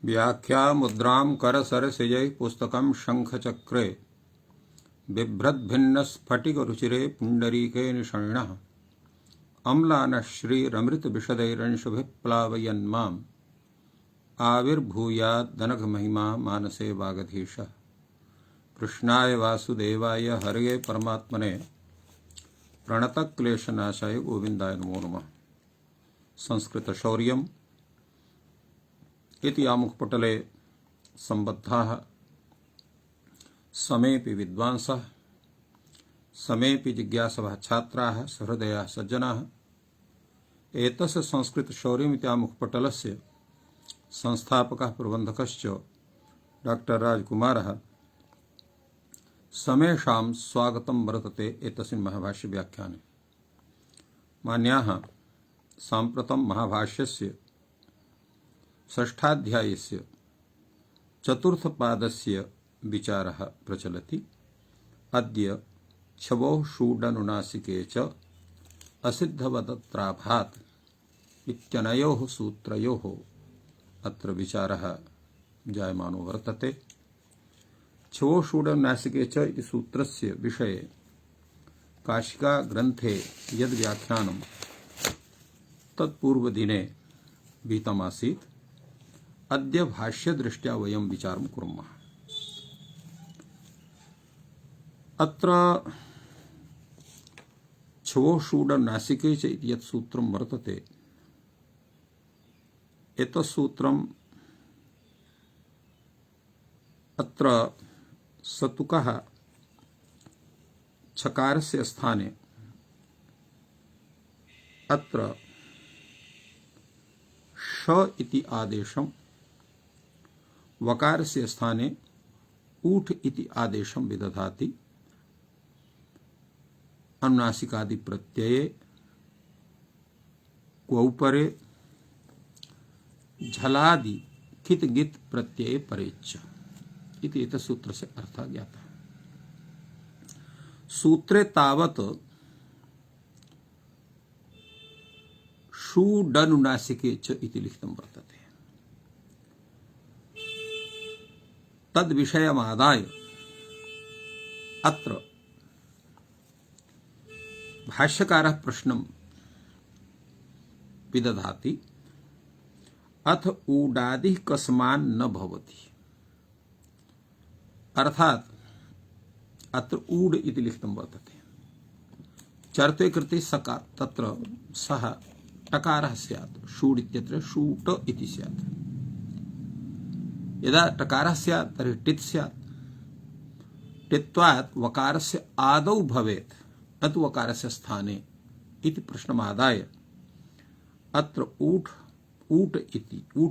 व्याख्या मुद्रां करसरसिजैः पुस्तकं शङ्खचक्रे बिभ्रद्भिन्नस्फटिकरुचिरे पुण्डरीके निषण्णः अम्लानः श्रीरमृतविशदैरंशुभिः प्लावयन्माम् आविर्भूयाद्दनघमहिमा मानसे वागधीशः। कृष्णाय वासुदेवाय हरये परमात्मने प्रणतक्लेशनाशाय गोविन्दाय नमो नमः। संस्कृतशौर्यम् इति आमुखपटले सम्बद्धाः समेऽपि विद्वांसः समेऽपि जिज्ञासवः छात्राः सहृदयाः सज्जनाः एतस्य संस्कृतशौर्यमिति आमुखपटलस्य संस्थापकः प्रबन्धकश्च डॉक्टर राजकुमारः समेषां स्वागतं वर्तते एतस्मिन् महाभाष्यव्याख्याने। मान्याः, साम्प्रतं महाभाष्यस्य षष्ठाध्यायस्य चतुर्थपादस्य विचारः प्रचलति। अद्य छवोः षूडनुनासिके च असिद्धवदत्राभात् इत्यनयोः सूत्रयोः अत्र विचारः जायमानो वर्तते। छवोः षूडनुनासिके च इति सूत्रस्य विषये काशिका ग्रन्थे यद् व्याख्यानं तत्पूर्वदिने विहितमासीत्। अद्य भाष्यदृष्ट्या वयं विचारं कुर्मः। अत्र छवोः षूडनुनासिके च इति यत् सूत्रं वर्तते, एतत् सूत्रम् अत्र सतुकः छकारस्य स्थाने अत्र ष इति आदेशं, वकारस्य स्थाने ऊठ इति आदेशं विदधाति। अनुनासिकादि प्रत्यये क्वौपरे झलादि कित गित प्रत्यये परेच्च इति एतत् सूत्रस्य अर्थः ज्ञातः। सूत्रे तावत् षूडनुनासिके च इति लिखितं वर्तते। तद्विषयमादाय अत्र भाष्यकारः प्रश्नं विदधाति। अथ ऊडादिः कस्मान् न भवति, अर्थात अत्र ऊड इति लिखितं वर्तते। चर्ते कृते सका तत्र सः टकारः स्यात्, षूड् इत्यत्र षूट इति स्यात्। यदा टकारः स्यात् तर्हि टित् स्यात्। टित्वात् वकारस्य आदौ भवेत्, न तु वकारस्य स्थाने इति प्रश्नमादाय अत्र ऊठ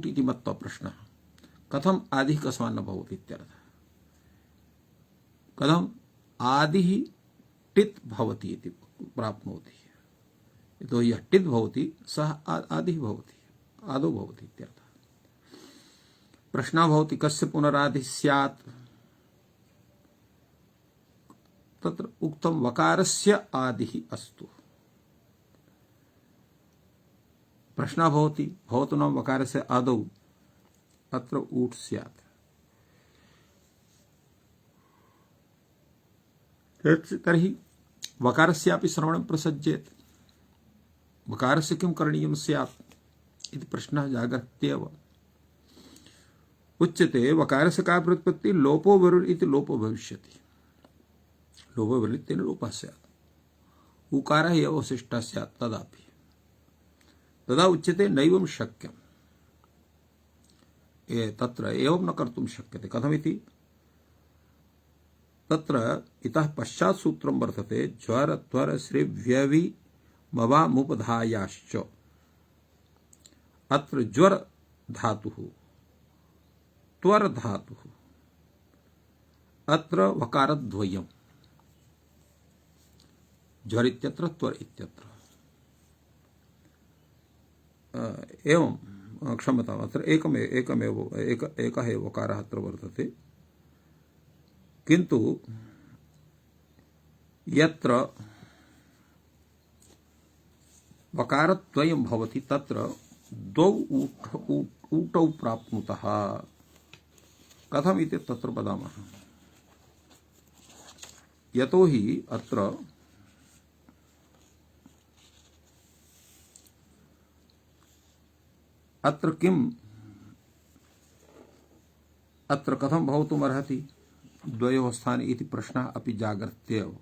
इति मत्वा प्रश्नः। कथम् आदिः कस्मान् न भवति इत्यर्थः। कथम् आदिः टित् भवति इति प्राप्नोति। यतो यः टित् भवति सः आदिः भवति, आदौ भवति इत्यर्थः। प्रश्नः भवति कस्य पुनरादिः स्यात्। तत्र उक्तं वकारस्य आदिः अस्तु। प्रश्नः भवति भवतु नाम वकारस्य आदौ अत्र ऊट् स्यात्। तर्हि वकारस्यापि श्रवणं प्रसज्येत्। वकारस्य किं करणीयं स्यात् इति प्रश्नः जागर्त्येव। उच्यते वकारस्य का प्रत्पत्ति, लोपो वरुर् इति लोपो भविष्यति। लोपो वरुर् तेन लोपः स्यात्। उकारः एव अवशिष्टः स्यात् तदापि। तदा उच्यते नैवं शक्यम्, तत्र एवं न कर्तुं शक्यते। कथमिति, तत्र इतः पश्चात् सूत्रं वर्तते ज्वर त्वर श्री व्यवि मवामुपधायाश्च। अत्र ज्वर धातुः, त्वर धातुः, अत्र वकारद्वयम्, ज्वर इत्यत्र त्वर इत्यत्र। एवं क्षम्यताम्, अत्र एकः एव वकारः अत्र वर्तते। किन्तु यत्र वकारद्वयं भवति तत्र द्वौ ऊटौ प्राप्नुतः कथम इति तत्र वदामः। यतो हि अत्र किम् अत्र कथं भवितुमर्हति द्वयोः स्थाने इति प्रश्नः अपि जागर्त्येव।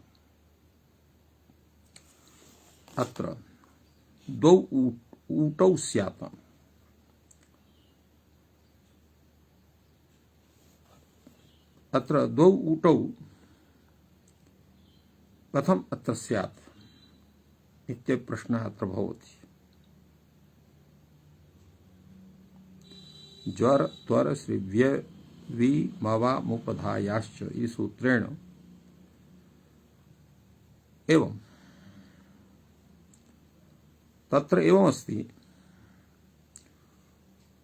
अत्र द्वौ ऊटौ स्यात्। अत्र द्वौ ऊटौ कथम् अत्र स्यात् इत्येव प्रश्नः अत्र भवति। ज्वर त्वर श्रीव्य वि मवा मुपधायाश्च इति सूत्रेण एवं तत्र एवमस्ति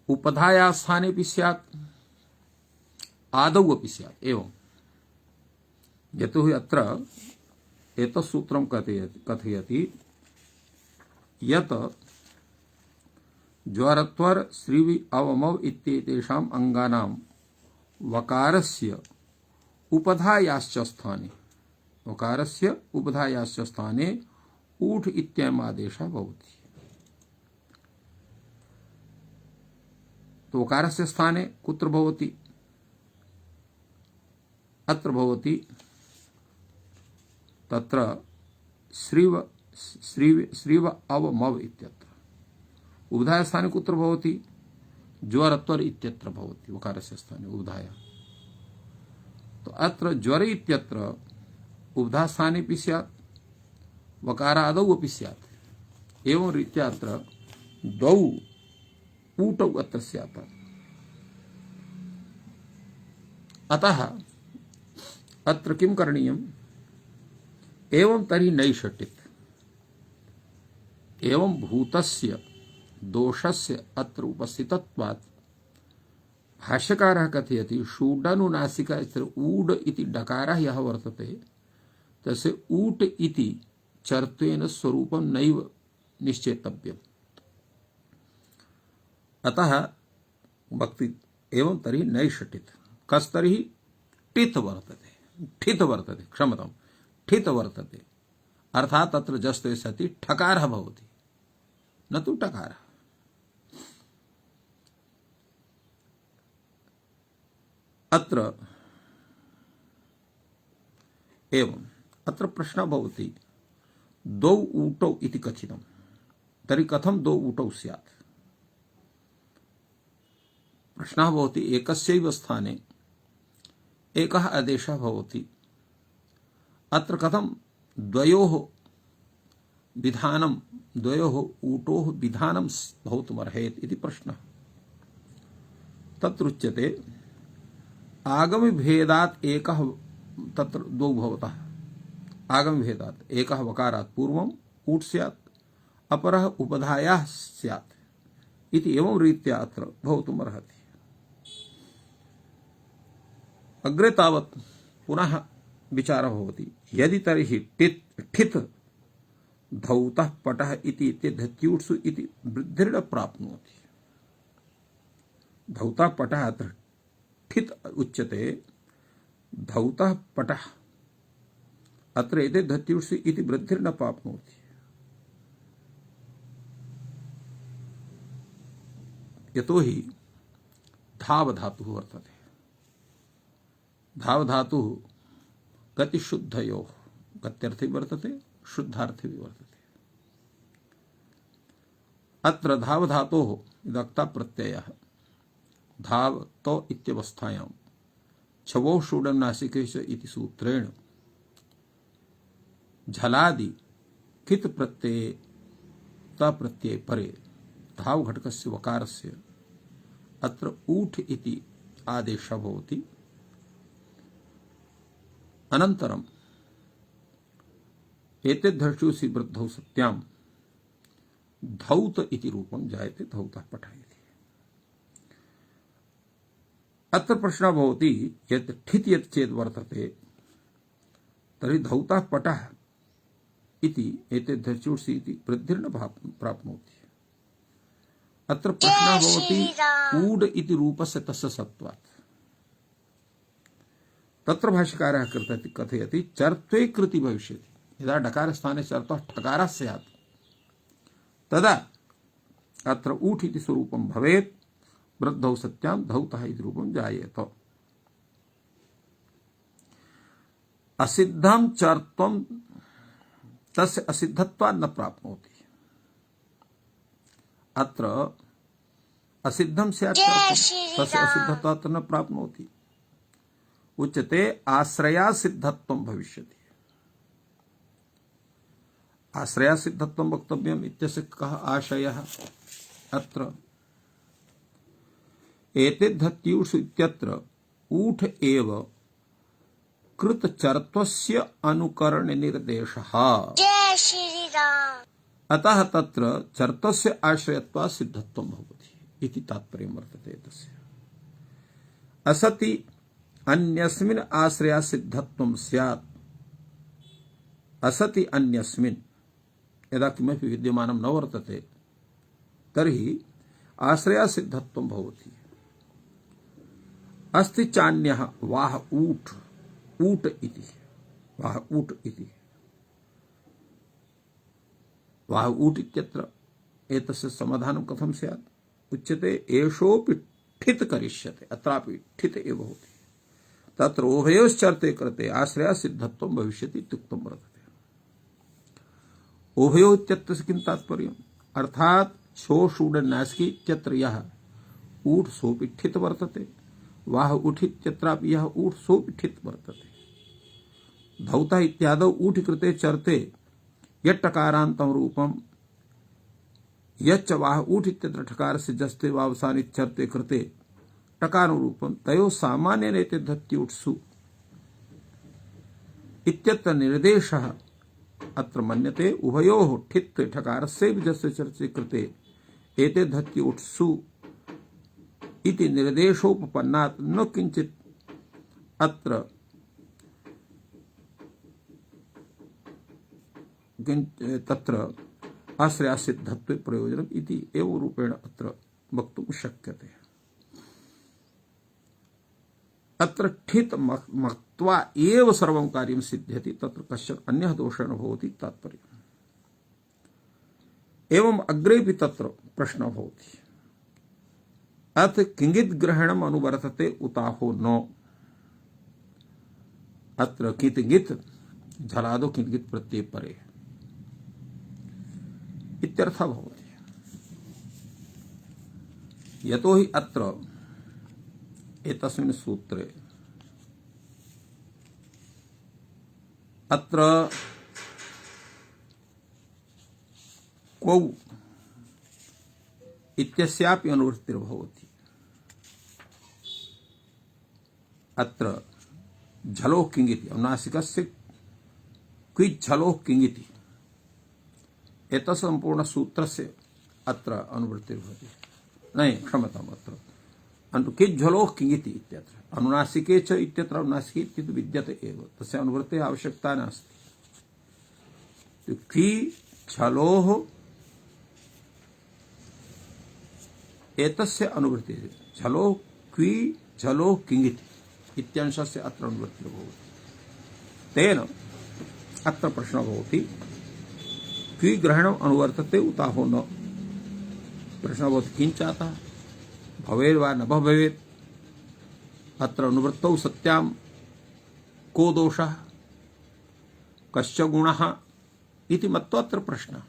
उपधाया स्थानेपि स्यात् आदौ अपि स्यात्। एवं यतो हि अत्र एतत् सूत्रं कथयति यत् ज्वरत्वर श्रीवि अवमव इत्येतेषाम् अंगानां वकारस्य उपधायाश्च स्थाने वकारस्य उपधायाश्च स्थाने ऊठ इत्ययम् आदेशः भवति। तो वकारस्य स्थाने कुत्र भवति? अत्र भवति तत्र श्रीव अवमव इत्यत्र। उपधाया स्थाने कुत्र भवति? ज्वरत्वर इत्यत्र भवति वकारस्य स्थाने उपधाया। तो अत्र ज्वर इत्यत्र उपधा स्थानेपि स्यात् वकारादौ अपि स्यात्। एवं रीत्या अत्र द्वौ ऊटौ अत्र स्यात्। अतः अत्र किं करणीयम्? एवं तर्हि नैषट्टित् एवं भूतस्य दोषस्य अत्र उपस्थितत्वात् भाष्यकारः कथयति षूडनुनासिक ऊड इति डकारः यः वर्तते तस्य ऊट इति चर्त्वेन स्वरूपं नैव निश्चेतव्यम्। अतः भक्ति एवं तर्हि नैषट्टित् कस्तर्हि टित् वर्तते ठित् वर्तते क्षमतां ठित् वर्तते अर्थात् तत्र जस्ते सति ठकारः भवति न तु टकारः। अत्र एवं अत्र प्रश्नः भवति द्वौ ऊटौ इति कथितं तर्हि कथं द्वौ ऊटौ स्यात्? प्रश्नः भवति एकस्यैव स्थाने एकः आदेशः भवति अत्र कथं द्वयोः विधानं द्वयोः ऊटोः विधानं भवितुमर्हेत् इति प्रश्नः। तत्रुच्यते आगमभेदात् एकः तत्र द्वौ भवतः आगमभेदात् एकः वकारात् पूर्वम् ऊट् स्यात् अपरः उपधायाः स्यात् इति एवं रीत्या अत्र भवितुमर्हति। अग्रे तावत् पुनः विचारः भवति यदि तर्हि ठित् धौतः पटः इति धत्यूट्सु इति वृद्धिर्न प्राप्नोति। धौतः पटः अत्र ठित् उच्यते धौतः पटः अत्र एते धत्यूट्सु इति वृद्धिर्न प्राप्नोति। यतो हि धाव धातुः वर्तते। धाव धातुः गतिशुद्धयोः गत्यर्थे वर्तते शुद्धार्थे भी वर्तते। अत्र धाव धातोः विदक्ता प्रत्ययः धाव तो इत्यवस्थायां छवो षूडन्नासिकेश इति सूत्रेण झलादि कित प्रत्यये ता प्रत्यये परे धाव घटकस्य वकारस्य अत्र ऊठ इति आदेशः भवति। अनन्तरं एते धर्षुसि वृद्धौ सत्यां धौत इति रूपं जायते धौतः पठः इति। अत्र प्रश्नः भवति यत् ठित् यत् चेत् वर्तते तर्हि धौतः पठः इति एते धर्षुसि इति वृद्धिर्न प्राप्नोति। अत्र प्रश्नः भवति ऊढ इति रूपस्य तस्य सत्त्वात्। तत्र भाष्यकारः कथयति चर्त्वे कृति भविष्यति। यदा डकारस्थाने चर्त्वः ठकारः स्यात् तदा अत्र ऊठ इति स्वरूपं भवेत्। वृद्धौ सत्यां धौतः इति रूपं जायेत। असिद्धं चर्त्वं तस्य असिद्धत्वात् न प्राप्नोति। अत्र असिद्धं स्यात् तस्य असिद्धत्वात् न प्राप्नोति। उच्यते आश्रयासिद्धत्वं भविष्यति। आश्रयासिद्धत्वं वक्तव्यम् इत्यस्य कः आशयः? अत्र एतेद्धत्यूषु इत्यत्र ऊठ एव कृतचर्त्वस्य अनुकरण निर्देशः। अतः तत्र चर्त्वस्य आश्रयत्वात् सिद्धत्वं भवति इति तात्पर्यं वर्तते तस्य। असति अन्यस्मिन् आश्रया सिद्धत्वं स्यात्। असति अन्यस्मिन् यदा किमपि विद्यमानं न वर्तते तर्हि आश्रया सिद्धत्वं भवति। अस्ति चान्यः वाह ऊठ ऊट इति वाह ऊट इति वाह ऊट इत्यत्र एतस्य समाधानं कथं स्यात्? उच्यते एषोऽपि ठित् करिष्यते। अत्रापि ठित् एव भवति। तत्र उभयोश्चर्ते कृते आश्रया सिद्धत्वं भविष्यति इत्युक्तं वर्तते। उभयो इत्यस्य किं तात्पर्यम्? अर्थात् छो षूड नासिकी इत्यत्र यः ऊठ सोऽपि ठित् वर्तते। वाह ऊठ इत्यत्रापि यः ऊठ सोऽपि ठित् वर्तते। धौतः इत्यादौ ऊठ कृते चर्ते यट्टकारान्तं रूपं यच्च वाह ऊठ इत्यत्र ठकारस्य जस्ते वावसानि चर्ते कृते टकानुरूपं तयोः सामान्येन एतेद्धत्यूट्सु इत्यत्र निर्देशः अत्र मन्यते। उभयोः ठित् ठकारस्यैव जस्य चर्चे कृते एतेद्धत्यूट्सु इति निर्देशोपपन्नात् न किंचित् अत्र तत्र आश्रयासिद्धत्वे प्रयोजनम् इति एव रूपेण अत्र वक्तुं शक्यते। अत्र ठित् मक्त्वा एव सर्वं कार्यं सिद्ध्यति। तत्र कश्चन अन्यः दोषः न भवति तात्पर्यम्। एवम् अग्रेपि तत्र प्रश्नः भवति अथ किंगित् ग्रहणम् अनुवर्तते उताहो न। अत्र किंगित् झलादो किंगित् प्रत्यय परे इत्यर्थः भवति। यतो हि अत्र एतस्मिन् सूत्रे अत्र क्वौ इत्यस्यापि अनुवृत्तिर्भवति। अत्र झलो किंगिति अनुनासिकस्य क्विझलो किंगिति एतत् संपूर्ण सूत्रस्य अत्र अनुवृत्तिर्भवति। नहीं क्षमताम् अत्र अन्तु किझलो किंगिति इत्यत्र अनुनासिके च इत्यत्र अनुनासिके इति विद्यते एव तस्य अनुवृत्तेः आवश्यकता नास्ति। क्विझलोः एतस्य अनुवृत्तिः झलो क्विझलो किंगिति इत्यंशस्य अत्र अनुवृत्तिर्भवति। तेन अत्र प्रश्नः भवति क्विग्रहणम् अनुवर्तते उताहो न। प्रश्नः भवति किञ्चातः भवेत् वा न भवेत्। अत्र अनुवृत्तौ सत्यां को दोषः कश्च गुणः इति मत्वा अत्र प्रश्नः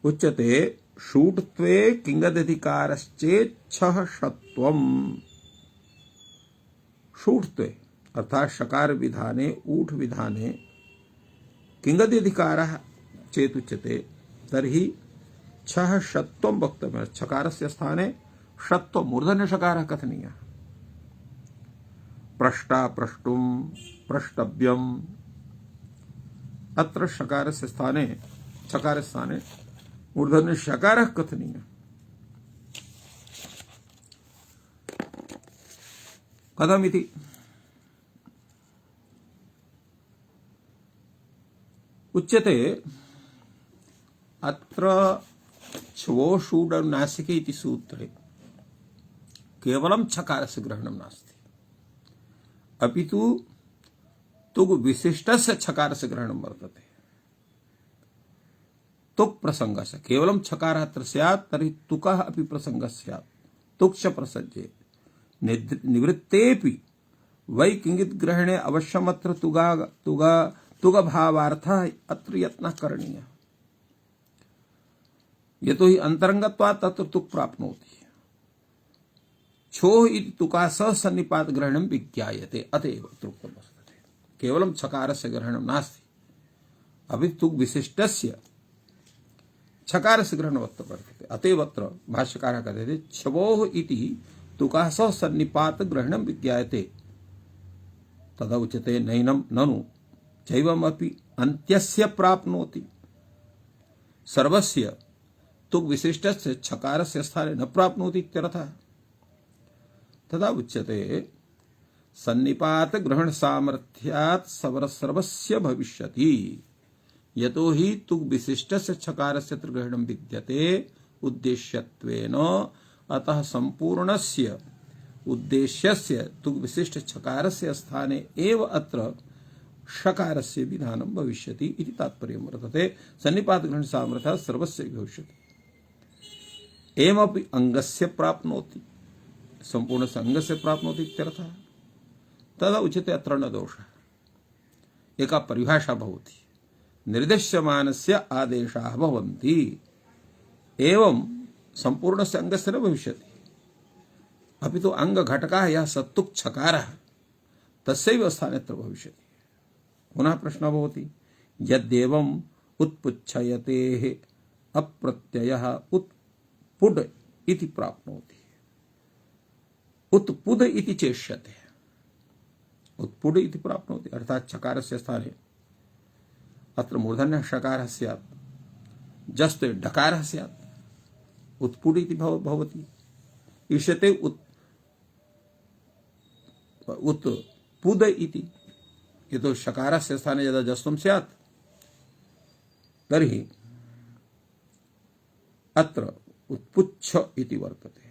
उच्यते। षूट्त्वे किंगदधिकारश्चेच्छः षत्वम्। षूट्त्वे अर्थात शकार विधाने ऊठ विधाने किंगदधिकारः चेतुच्यते तर्हि छः षत्वं वक्तव्यं। छकारस्य स्थाने षत्वं मूर्धन्यषकारः कथनीयः। प्रष्टा प्रष्टुं प्रष्टव्यम्। अत्र शकारस्य स्थाने छकारस्य स्थाने मूर्धन्यषकारः कथनीयः। कथमिति? उच्यते अत्र छवो षूडनुनासिके इति सूत्रे केवलं छकारस्य ग्रहणं नास्ति, अपितु तुग् विशिष्टस्य छकारस्य ग्रहणं वर्तते। तुक् प्रसंगस्य केवलं छकारः अत्र स्यात् तर्हि तुकः अपि प्रसंगः स्यात्। तुक् च प्रसज्ये निवृत्तेऽपि वै किंचित् ग्रहणे अवश्यमत्र तुगभावार्थः अत्र यत्नः करणीयः। यतो हि अंतरंगत्वात् तत्र तुक् प्राप्नोति। छोः इति तुकासः सन्निपात ग्रहणं विज्ञायते, अतएव तृप्तं वर्तते। केवलं छकारस्य ग्रहणं नास्ति, अपि तुक् विशिष्टस्य छकारस्य ग्रहणं वर्तते। अतएव अत्र भाष्यकारः कथयति छवोः इति तुकासः सन्निपात ग्रहणं विज्ञायते। तदा उच्यते नैनं ननु चैवमपि अन्त्यस्य प्राप्नोति। सर्वस्य तुक् विशिष्टस्य छकारस्य स्थाने न प्राप्नोति इत्यर्थः। तदा उच्यते सन्निपात ग्रहण सामर्थ्यात् सर्वस्य भविष्यति। यतो हि तुक् विशिष्टस्य छकारस्य ग्रहणं विद्यते उद्देश्यत्वेन, अतः संपूर्णस्य उद्देश्यस्य तुक् विशिष्ट छकारस्य स्थाने एव अत्र षकारस्य विधानं भविष्यति इति तात्पर्यं वर्तते। सन्निपात ग्रहण सामर्थ्यात् सर्वस्य भविष्यति। एवमपि अंगस्य प्राप्नोति, संपूर्ण अंगस्य प्राप्नोति इत्यर्थः। तदा उच्यते अत्र न दोषः। एका परिभाषा भवति, निर्दिश्यमानस्य आदेशाः भवन्ति, एवं संपूर्णस्य अंगस्य न भविष्यति, अपि तु अंग घटकः यः सत्तुक् छकारः तस्यैव स्थाने अत्र भविष्यति। पुनः प्रश्नः भवति, यद्येवम् उत्पुच्छयतेः अप्रत्ययः उत्पुड इति प्राप्नोति, उत्पुद इति चेष्यते, उत्पुड इति प्राप्नोति, अर्थात् छकारस्य स्थाने अत्र मूर्धन्यः षकारः स्यात्, जस्ते डकारः स्यात्, उत्पुड इति भवति। इष्यते उत्पुद इति, यतो षकारस्य स्थाने यदा जस्त्वं स्यात् तर्हि अत्र उत्पुच्छ इति वर्तते।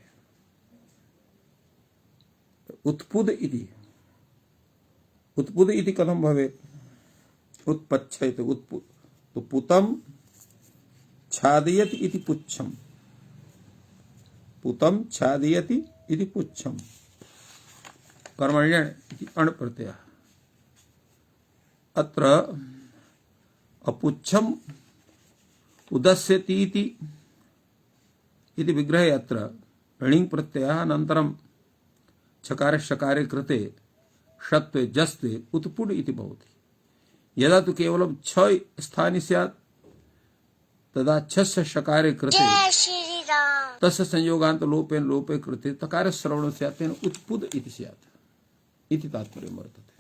उत्पुद इति, उत्पुद इति कथं भवेत्? उत्पच्छयति, पुतं छादयति इति पुच्छम्, पुतं छादयति इति पुच्छम्, कर्मण्यण् इति अण् प्रत्ययः। अत्र अपुच्छम् उदस्यति इति विग्रहे अत्र णिङ् प्रत्ययः, अनन्तरं छकारे शकारे कृते षत्वे जस्त्वे उत्पुड इति भवति। यदा तु केवलं छ स्थाने स्यात् तदा छस्य शकारे कृते तस्य संयोगान्त लोपेन लोपे कृते तकार श्रवणं स्यात्, तेन उत्पुद इति स्यात् इति तात्पर्यं वर्तते।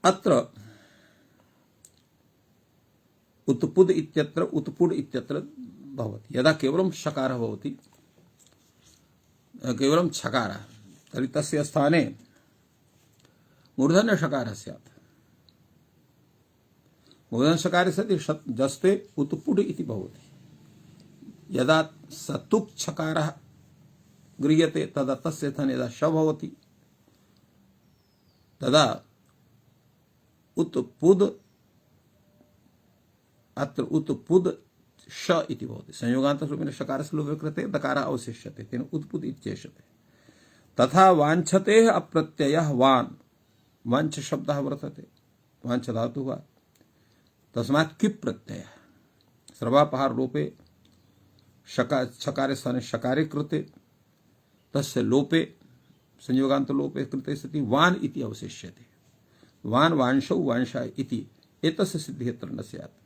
अत्र उत्पुद इत्यत्र उत्पुड इत्यत्र भवति। यदा केवलं शकारः भवति, केवलं छकारः, तर्हि तस्य स्थाने मूर्धन्य षकारः स्यात्। मूर्धन्य षकारे सति जस्ते उत्पुड इति भवति। यदा सतुक् छकारः गृह्यते तदा तस्य स्थाने यदा श भवति तदा उत्पुद, अत्र उत्पुद श इति भवति। संयोगान्तरूपेण षकारस्य लोपे कृते दकारः अवशिष्यते, तेन उत्पुद इत्येष्यते। तथा वाञ्छतेः अप्रत्ययः वान्, वाञ्छ शब्दः वर्तते, वाञ्छ धातुः वा, तस्मात् किप् प्रत्ययः सर्वापहार लोपे छकारे स्थाने शकारे कृते तस्य लोपे संयोगान्त लोपे कृते सति वान् इति अवशिष्यते। वान् वांशौ वांशा इति एतस्य सिद्धिः अत्र न स्यात्।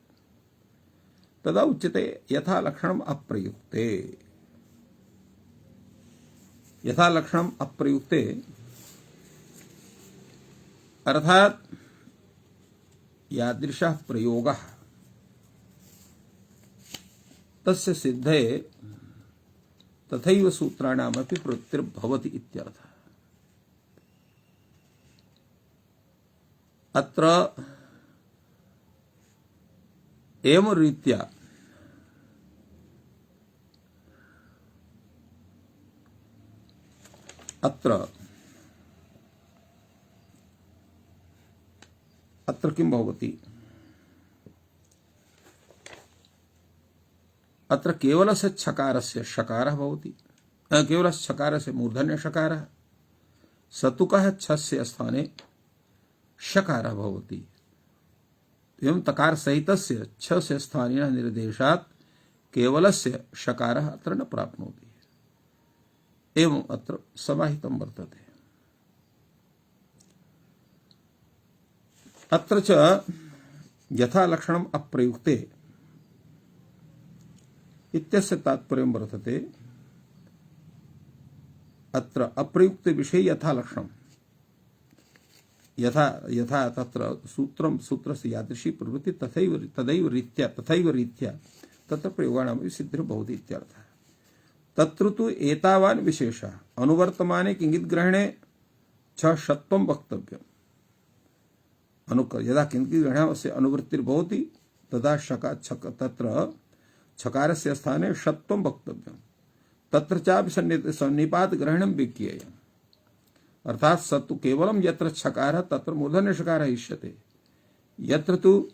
तदा उच्यते यथा लक्षणम् अप्रयुक्ते, यथा लक्षणम् अप्रयुक्ते अर्थात यादृशः प्रयोगः तस्य सिद्धये तथैव सूत्राणामपि प्रवृत्तिर्भवति इत्यर्थः। अत्र एवं रीत्या अत्र किं भवति? अत्र केवलस्य छकारस्य शकारः भवति, केवलस्य छकारस्य मूर्धन्य शकारः, सतुकः छस्य स्थाने शकारः भवति। एवं तकार सहितस्य छस्य स्थानीयः निर्देशात् केवलस्य शकारः अत्र न प्राप्नोति। एवं अत्र समाहितं वर्तते। अत्र च यथा लक्षणम् अप्रयुक्ते इत्यस्य तात्पर्यं वर्तते। अत्र अप्रयुक्त विषये यथा लक्षणम्, यथा तत्र सूत्रस्य यादृशी प्रवृत्ति तथैव रीत्या तत्र प्रयोगाणामपि सिद्धिर्भवति इत्यर्थः। तत्र तु एतावान् विशेषः अनुवर्तमाने किंचित् ग्रहणे च षत्वं वक्तव्यम्। यदा किंचित् ग्रहणस्य अनुवृत्तिर्भवति तदा तत्र छकारस्य स्थाने षत्वं वक्तव्यम्। तत्र चापि सन्निपात ग्रहणं विज्ञेयम्। अर्थात सत्तु केवलं यत्र छकारः तत्र मूर्धन्य शकारः इष्यते, यत्र तु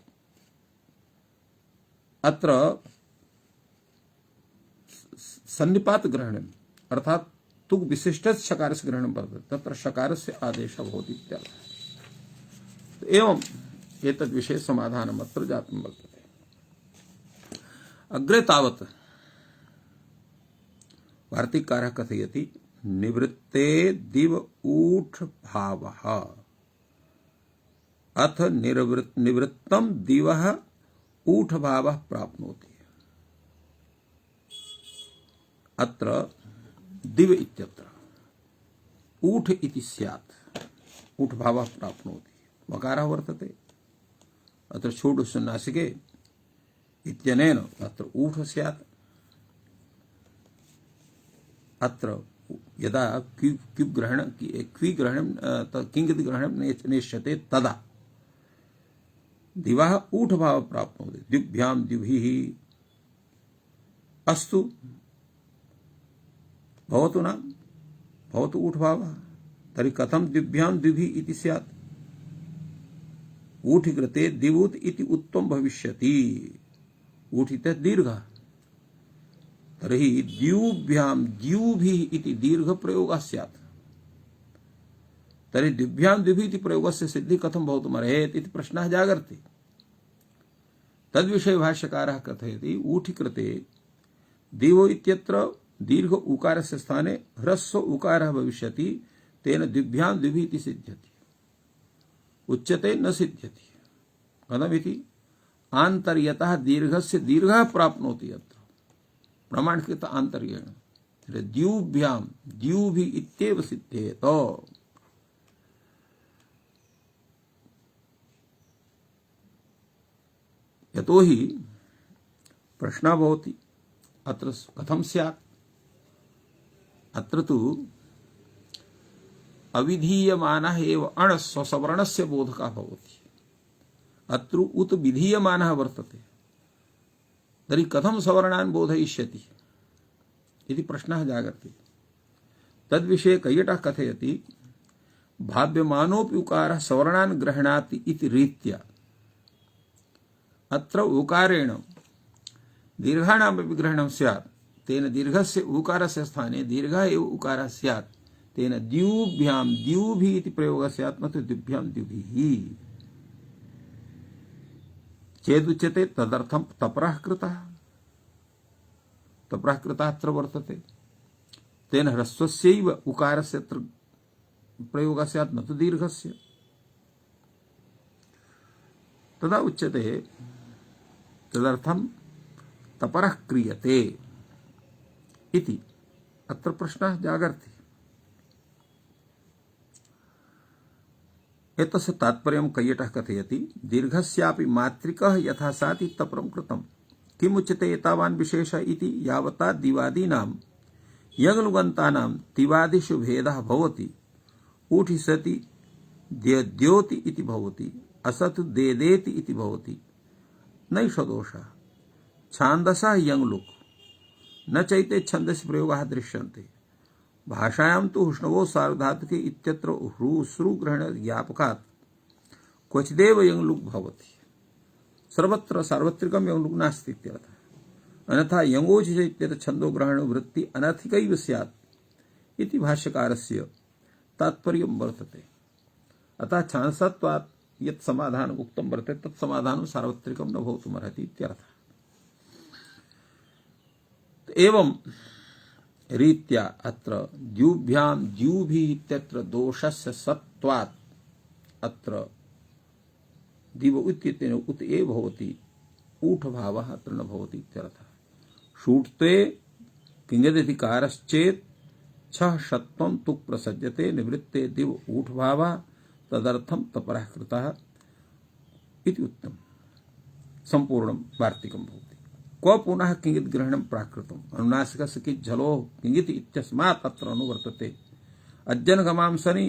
अत्र सन्निपात ग्रहणम् अर्थात तु विशिष्टस्य शकारस्य ग्रहणं वर्तते, तत्र शकारस्य आदेशः भवति इत्यर्थः। एवं एतद् विषये समाधानम् अत्र जातं वर्तते। अग्रे तावत् वार्तिककारः कथयति निवृत्ते दिव ऊठ भावः अथ निवृत्तं दिवः ऊठ भावः प्राप्नोति। अत्र दिव इत्यत्र ऊठ इति स्यात्, ऊठ भावः प्राप्नोति वकारः वर्तते। अत्र षोडशनासिके इत्यनेन अत्र ऊठ स्यात्। अत्र यदा किंचित् ग्रहणं नेष्यते तदा दिवः ऊठ भाव प्राप्नोति। द्विभ्यां द्विभिः अस्तु भवतु न भवतु ऊठ भावः, तर्हि कथं द्विभ्यां द्विभिः इति स्यात्? ऊठि कृते दिवुत् इति उत्तम भविष्यति। ऊठि इत्यः दीर्घः, तर्हि द्युभ्यां द्युभिः इति दीर्घ प्रयोगः स्यात्। तर्हि द्विभ्यां द्विभिः इति प्रयोगस्य सिद्धिः कथं भवितुमर्हेत् इति प्रश्नः जागर्ति। तद्विषये भाष्यकारः कथयति ऊठि कृते दिवो इत्यत्र दीर्घ उकारस्य स्थाने ह्रस्व उकारः भविष्यति, तेन द्विभ्यां द्विभिः इति सिद्ध्यति। उच्यते न सिद्ध्यति। कथमिति? आन्तर्यतः दीर्घस्य दीर्घः प्राप्नोति। अत्र प्रमाणकृत आन्तर्येण द्युभ्यां द्युभिः इत्येव सिद्ध्येत। यतोहि प्रश्नः भवति अत्र कथं स्यात्? अत्र तु अविधीयमानः एव अण् स्वसवर्णस्य बोधकः भवति। अत्र उत विधीयमानः वर्तते, तर्हि कथं सवर्णान् बोधयिष्यति इति प्रश्नः जागर्ति। तद्विषये कैयटः कथयति भाव्यमानोऽपि उकारः सवर्णान् गृह्णाति इति रीत्या अत्र उकारेण दीर्घाणामपि ग्रहणं स्यात्, तेन दीर्घस्य उकारस्य स्थाने दीर्घः एव उकारः स्यात्, तेन द्युभ्यां द्युभिः इति प्रयोगः स्यात्, न तु द्विभ्यां द्विभिः चेदुच्यते। तदर्थं तपरः कृतः अत्र वर्तते, तेन ह्रस्वस्यैव उकारस्य अत्र प्रयोगः स्यात्, न तु दीर्घस्य। तदा उच्यते तदर्थं तपरः क्रियते इति अत्र प्रश्नः जागर्ति। एतस्य तात्पर्यं कैयटः कथयति दीर्घस्यापि मात्रिकः यथा साति तपरं कृतं। किमुच्यते एतावान् विशेषः इति यावता दिवादीनां यङ्लुगन्तानां तिवादिषु भेदः भवति। ऊठि सति द्योति इति भवति, असतु देदेति इति भवति, नैषदोषः छान्दसः यङ्लुक् न चैते छन्दसि प्रयोगाः दृश्यन्ते भाषायां तु हुष्णवो सार्वधातुके इत्यत्र ह्रूसृग्रहण ज्ञापकात् क्वचिदेव यङ्लुक् भवति सर्वत्र सार्वत्रिकं यङ्लुक् नास्ति इत्यर्थः अन्यथा यङोच इत्यत्र छन्दोग्रहण वृत्ति अनधिकैव स्यात् इति भाष्यकारस्य तात्पर्यं वर्तते अतः छान्दसत्वात् यत् समाधानम् उक्तं वर्तते तत् समाधानं सार्वत्रिकं न भवितुमर्हति इत्यर्थः एवं रीत्या अत्र द्युभ्यां द्युभिः इत्यत्र दोषस्य सत्वात् अत्र दिव इत्यनेन उत एव भवति ऊठ भावः अत्र न भवति इत्यर्थः शूट्ते किङदिकारश्चेत् छः षत्वं तुक् प्रसज्यते निवृत्ते दिव ऊठ भावः तदर्थं तपरः कृतः इति उक्तम् संपूर्णं वार्तिकं भवति क्व पुनः किंगित ग्रहणं प्राकृतम् अनुनासिकस्य किज्झलो किंगित इत्यस्मात् अत्र अनुवर्तते अज्जनगमांसनि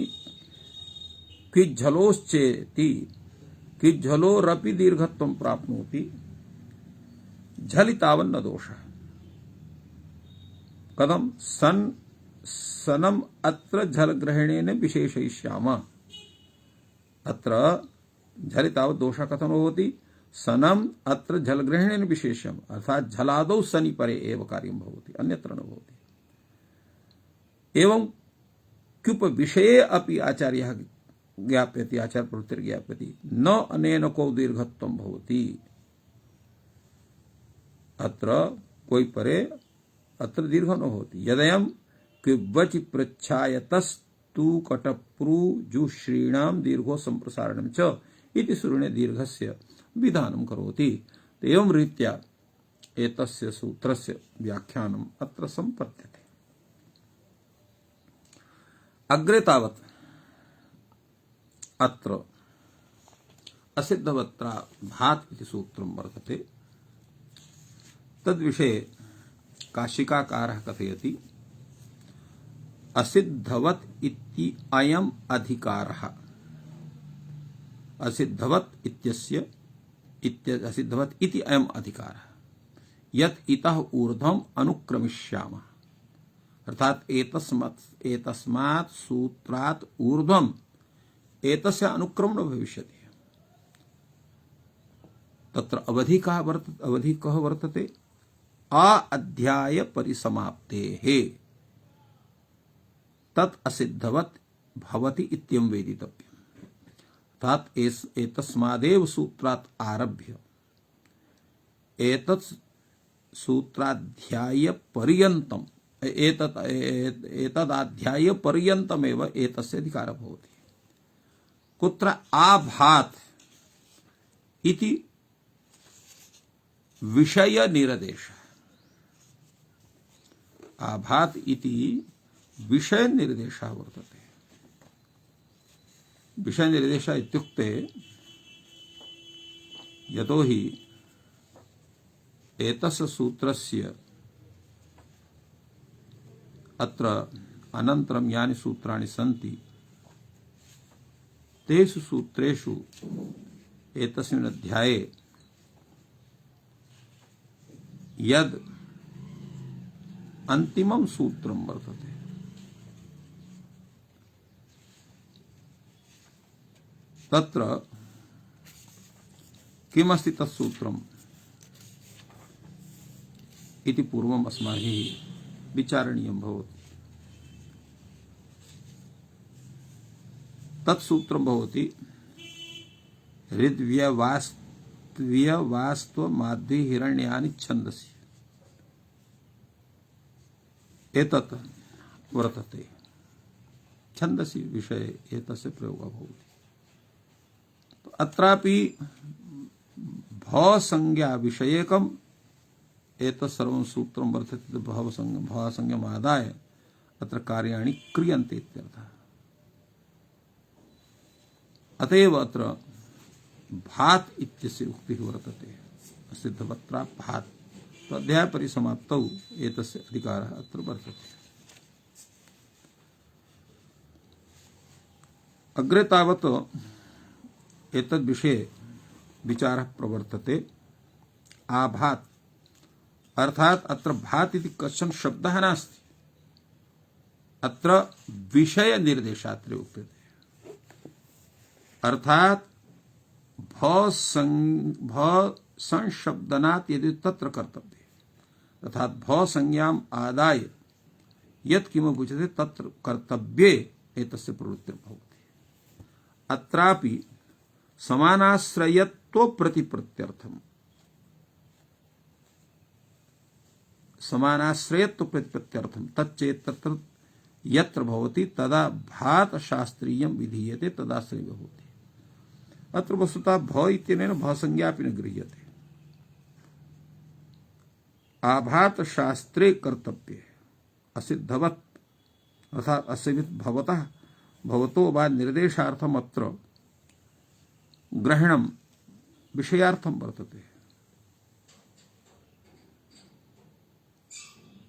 किज्झलोश्चेति किज्झलोरपि दीर्घत्वं प्राप्नोति झलितावन्न दोषः कथं सनम अत्र झलग्रहणेन विशेषयिष्यामः अत्र झलितावत् दोषः कथं भवति सनम अत्र झलग्रहणेन विशेषम् अर्थात झलादौ सनि परे एव कार्यं भवति अन्यत्र न भवति एवं क्युप विषये अपि आचार्यः ज्ञापयति आचार्य प्रवृत्तिर्ज्ञापयति न अनेन को दीर्घत्वं भवति अत्र कोई परे अत्र दीर्घ न भवति यदयं क्युवचि पृच्छायतस्तु कटप्रुजुश्रीणां दीर्घो संप्रसारणं च इति सुरुणे दीर्घस्य विधानं करोति एवं रीत्या एतस्य सूत्रस्य व्याख्यानम् अत्र सम्पद्यते अग्रे तावत् अत्र असिद्धवत्रा भात् इति सूत्रं वर्तते तद्विषये काशिकाकारः कथयति असिद्धवत् इति अयम् अधिकारः असिद्धवत् इत्यस्य असिद्धवत् इति अयम् अधिकारः यत् इतः ऊर्ध्वम् अनुक्रमिष्यामः अर्थात एतस्मात् सूत्रात् ऊर्ध्वम् एतस्य अनुक्रमण भविष्यति तत्र अवधि कः वर्तते अध्याय परिसमाप्तेः तत् असिद्धवत् भवति इत्यं वेदितव्यम् अर्थात एतस्मादेव सूत्रात् आरभ्य एतत् सूत्राध्याय पर्यन्तम् एतदाध्याय पर्यन्तमेव एतस्य अधिकारः भवति कुत्र आभात् इति विषय निर्देशः आभात् इति विषय निर्देशः वर्तते विषय निर्देशः इत्युक्ते यतोहि एतस्य सूत्रस्य अत्र अनन्तरं यानि सूत्राणि सन्ति तेषु सूत्रेषु एतस्मिन् अध्याये यद् अन्तिमं सूत्रं वर्तते तत्र किमस्ति तत्सूत्रम् इति पूर्वम् अस्माभिः विचारणीयं भवति तत्सूत्रं भवति हृद्व्यवास्त्वमाद्धि हिरण्यानि छन्दसि एतत् वर्तते छन्दसि विषये एतस्य प्रयोगः भवति अत्रापि भवसंज्ञा विषयकम् एतत् सर्वं सूत्रं वर्तते भवसंज्ञमादाय अत्र कार्याणि क्रियन्ते इत्यर्थः अतएव अत्र भात् इत्यस्य उक्तिः वर्तते सिद्धवत्रा भात् तो अध्याय परिसमाप्तौ एतस्य अधिकारः अत्र वर्तते अग्रे तावत् एतद्विषये विचारः प्रवर्तते आभात अर्थात अत्र भात इति कश्चन शब्दः नास्ति, अत्र विषय निर्देशात्रे उच्यते। अर्थात भ संशब्दनात् यदि तत्र कर्तव्ये, अर्थात भ संज्ञाम् आदाय यत् किमपि उच्यते तत्र कर्तव्ये एतस्य प्रवृत्तिर्भवति। अत्रापि समानाश्रयत्व प्रतिप्रत्यर्थम, समानाश्रयत्व प्रतिप्रत्यर्थम तच्चेत् तत्र यत्र भवति तदा भात शास्त्रीयं विधीयते तदाश्रय भवति। अत्र वस्तुतः भ इत्यनेन भ संज्ञा अपि न गृह्यते। आभात शास्त्रे कर्तव्ये असिद्धवत् अर्थात असिद्ध भवतः भवतो वा निर्देशार्थम अत्र ग्रहणम विषयार्थम वर्तते।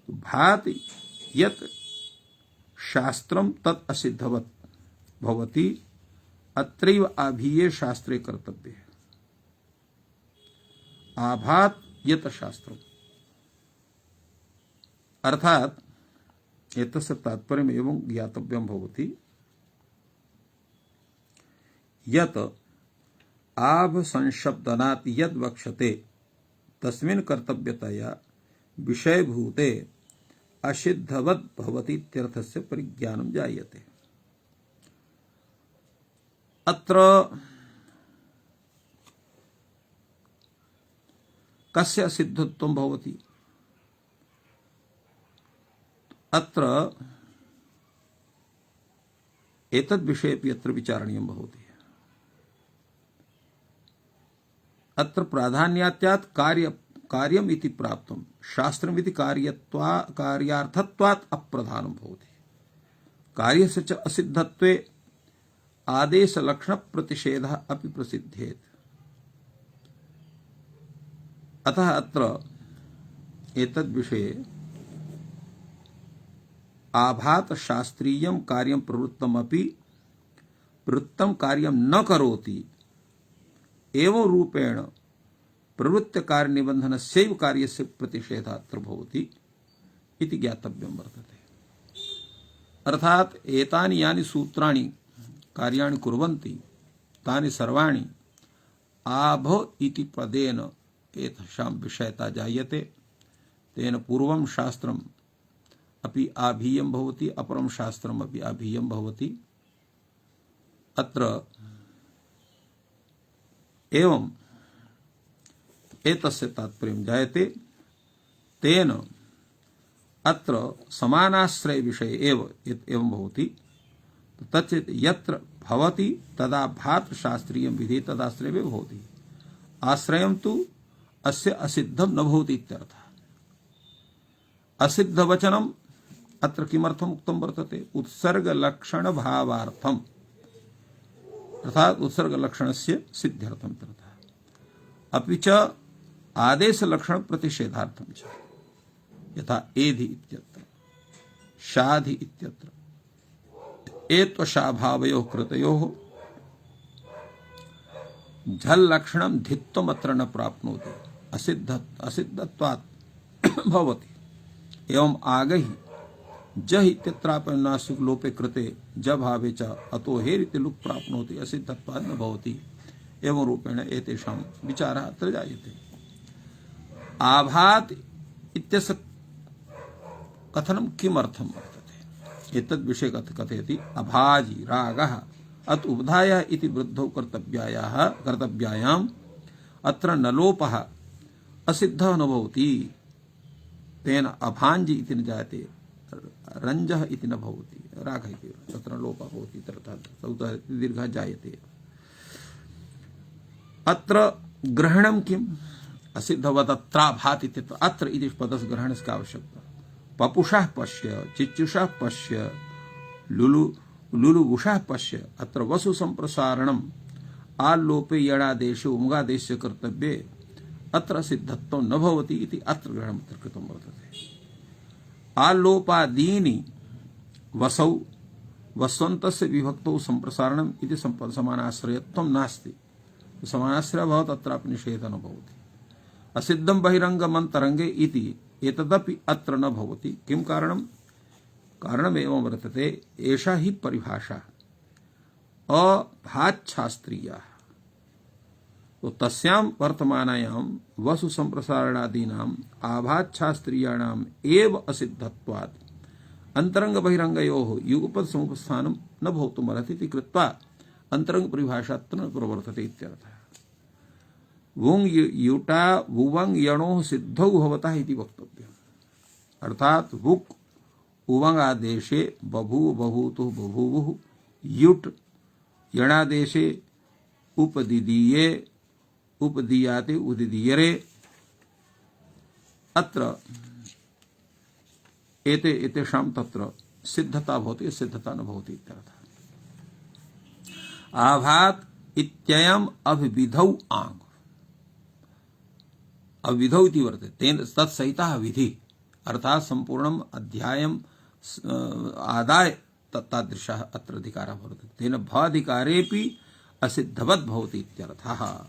भात यत् शास्त्रम तत् असिद्धवत् भवति, अत्रैव आभीये शास्त्रे कर्तव्ये। आभात यत् शास्त्रम अर्थात एतस्य तात्पर्यम् एवं ज्ञातव्यं भवति यत् आभ संशब्दनात् यद् वक्ष्यते तस्मिन् कर्तव्यतया विषयभूते असिद्धवद् भवति इत्यर्थस्य परिज्ञानं जायते। अत्र कस्य असिद्धत्वं भवति? अत्र एतद् विषयेपि अत्र विचारणीयं भवति। अत्र प्राधान्यात् कार्यम् इति प्राप्तं शास्त्रमिति कार्यार्थत्वात् अप्रधानं भवति। कार्यस्य च असिद्धत्वे आदेशलक्षणप्रतिषेधः अपि प्रसिद्धेत्। अतः अत्र एतद् विषये आभात शास्त्रीयं कार्यं प्रवृत्तमपि प्रवृत्तं कार्यं न करोति एवं रूपेण प्रवृत्त कार्य निबंधनस्यैव कार्यस्य प्रतिषेधः अत्र भवति इति ज्ञातव्यं वर्तते। अर्थात एतानि यानि सूत्राणि कार्याणि कुर्वन्ति तानि सर्वाणि आभ इति पदेन एतेषां विषयता जायते। तेन पूर्वं शास्त्रम् अपि आभीयं भवति, अपरं शास्त्रम् अपि आभीयं भवति। अत्र एवं एतस्य तात्पर्यं जायते। तेन अत्र समानाश्रय विषय एवं भवति। तच्चेत् यत्र भवति तदा भात शास्त्रीयं विधि तदाश्रये भवति। आश्रयं तु अस्य असिद्धं न भवति इत्यर्थः। असिद्ध वचनम् अत्र किमर्थम् उक्तं वर्तते? उत्सर्ग लक्षण भावार्थम्, अर्थात् उत्सर्ग लक्षणस्य सिद्ध्यर्थम् इत्यर्थः। अपि च आदेश लक्षण प्रतिषेधार्थं च, यथा एधि इत्यत्र, शाधि इत्यत्र एत्वशाभावयोः कृतयोः झल् लक्षणं धित्वम् अत्र न प्राप्नोति, असिद्धत्वात् भवति। एवं आगहि जहि इत्यत्रापन्यासुक लोपे कृते ज भावे च अतो हेरिति लुक् प्राप्नोति असिद्धत्वात् न भवति। एवं रूपेण एतेषां विचारः अत्र जायते। आभात इत्यस्य कथनं किमर्थं वर्तते? एतद् विषये कथयति अभाजी रागः अत उबधायः इति वृद्धौ कर्तव्यायाम् अत्र न लोपः असिद्धः न भवति। तेन अभाञ्जी इति न जायते, रञ्जः इति न भवति, रागः इति तत्र लोपः भवति, तत्र दीर्घः जायते। अत्र ग्रहणं किम्? असिद्धवदत्राभात् इत्यत्र अत्र इति पदस्य ग्रहणस्य आवश्यकता। पपुषः पश्य, चिच्युषः पश्य, लुलुबुषः पश्य। अत्र वसु संप्रसारणम् आल्लोपे यणादेशे उमगादेशस्य कर्तव्ये अत्र सिद्धत्वं न भवति इति अत्र ग्रहणम् अत्र कृतं वर्तते। आल्लोपादीनि वसौ वस्वन्तस्य विभक्तौ संप्रसारणम् इति समानाश्रयत्वं नास्ति। समानाश्रयः भवत् अत्रापि निषेधः न भवति। असिद्धं बहिरंगमंतरंगे इति एतदपि अत्र न भवति। किं कारणं? कारणमेवं वर्तते, एषा हि परिभाषा अभाच्छास्त्रीया। तो तस्यां वर्तमानायां वसु संप्रसारणादीनां आभाच्छास्त्रीयाणाम् एव असिद्धत्वात् अंतरंग बहिरंगयोः युगपद समुपस्थानं न भवितुमर्हति इति कृत्वा अंतरंग परिभाषा न प्रवर्तते इत्यर्थः। वुंग युटा वुवंग यणोः सिद्धौ भवतः इति वक्तव्यम्। अर्थात वुक् उवंग आदेशे बभूव बभूतुः बभूवुः, युट् यणादेशे उपदिदीये उपदीयाते उदिदीयरे, अत्र एते एतेषां तत्र सिद्धता भवति, सिद्धता न भवति इत्यर्थः। आभात् इत्ययम् अभिविधौ आङ्, अविधौ इति वर्तते, तेन तत्सहितः विधि, अर्थात् संपूर्णम् अध्यायम् आदाय तादृशः अत्र अधिकारः वर्तते। तेन भाधिकारेऽपि असिद्धवत् भवति इत्यर्थः।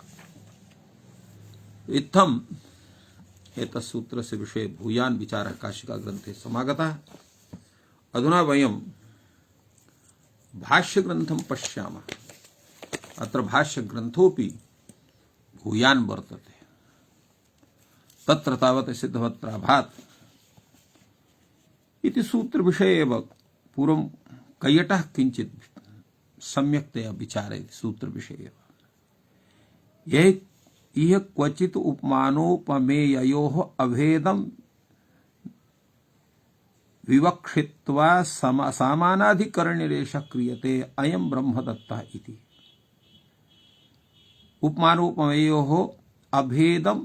इत्थम् एतत् सूत्रस्य विषये भूयान् विचारः काशिका ग्रन्थे समागतः। अधुना वयं भाष्यग्रन्थं पश्यामः। अत्र भाष्यग्रन्थोऽपि भूयान् वर्तते। तत्र तावत् सिद्धवत् प्राभात् इति सूत्रविषये एव पूर्वं कैयटः किञ्चित् सम्यक्तया विचारयति सूत्रविषये एव। यह क्वचित् उपमानोपमेययोः अभेदं विवक्षित्वा सामानाधिकरणनिरेशः क्रियते अयं ब्रह्मदत्तः इति। उपमानोपमेयोः अभेदं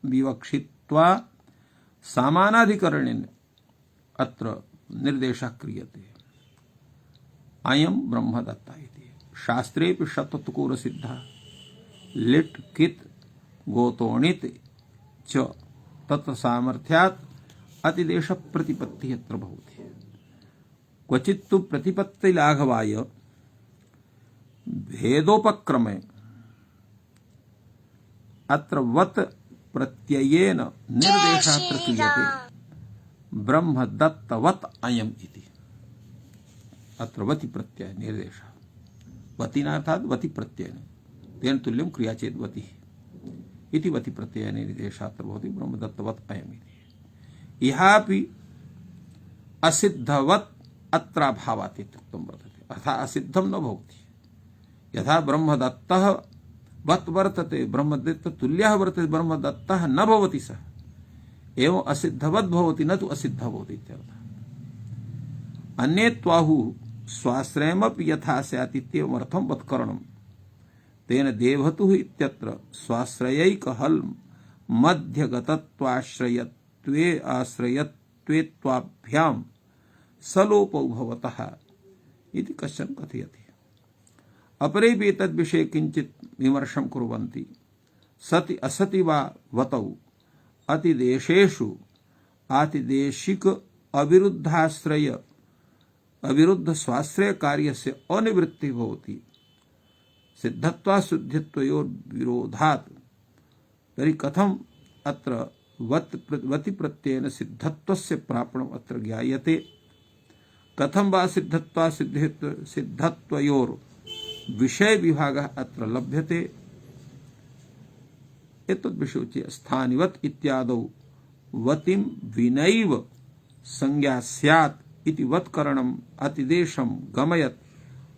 विवक्षित्वा सामानाधिकरणेन अत्र निर्देशः क्रियते अयं ब्रह्मदत्तः इति। शास्त्रेऽपि शततुकोर सिद्धः लिट् कित् गोतोणित् च तत्र सामर्थ्यात् अतिदेश प्रतिपत्तिः अत्र भवति। क्वचित् तु प्रतिपत्तिलाघवाय भेदोपक्रमे अत्र वत् प्रत्ययेन निर्देशः अत्र क्रियते ब्रह्मदत्तवत् अयम् इति। अत्र वति प्रत्यय निर्देशः, वतिनार्थात् वति प्रत्ययेन, तेन तुल्यं क्रिया चेत् वतिः इति वति प्रत्ययेन निर्देशः अत्र भवति ब्रह्मदत्तवत् अयम् इति। इहापि असिद्धवत् अत्राभावात् इत्युक्तं वर्तते, अर्थात् असिद्धं न भवति। यथा ब्रह्मदत्तः वत् वर्तते, ब्रह्मदत्त तुल्यः वर्तते, ब्रह्मदत्तः न भवति सः, एवं असिद्धवत् भवति, न तु असिद्धः भवति इत्यर्थः। अन्ये त्वाहुः स्वाश्रयमपि यथा स्यात् इत्येवमर्थं वत्करणम्। तेन देवतुः इत्यत्र स्वाश्रयैकहल् मध्यगतत्वाश्रयत्वे आश्रयत्वेत्वाभ्यां सलोपौ भवतः इति कश्चन कथयति। अपरेपि एतद्विषये किञ्चित् विमर्शं कुर्वन्ति। सति असति वा वतौ अतिदेशेषु आतिदेशिक अविरुद्धाश्रय अविरुद्ध स्वाश्रय कार्यस्य अनिवृत्तिः भवति सिद्धत्वा शुद्धित्वयोर् विरोधात्। तर्हि कथम् अत्र वति प्रत्ययेन सिद्धत्वस्य प्रापणम् अत्र ज्ञायते? कथं वा सिद्धत्वा सिद्धत्वयोर् विषय विभागः अत्र लभ्यते? एतद्विषयोच्य स्थानिवत् इत्यादौ वतिं विनैव संज्ञा स्यात् इति वत्करणम् अतिदेशं गमयत्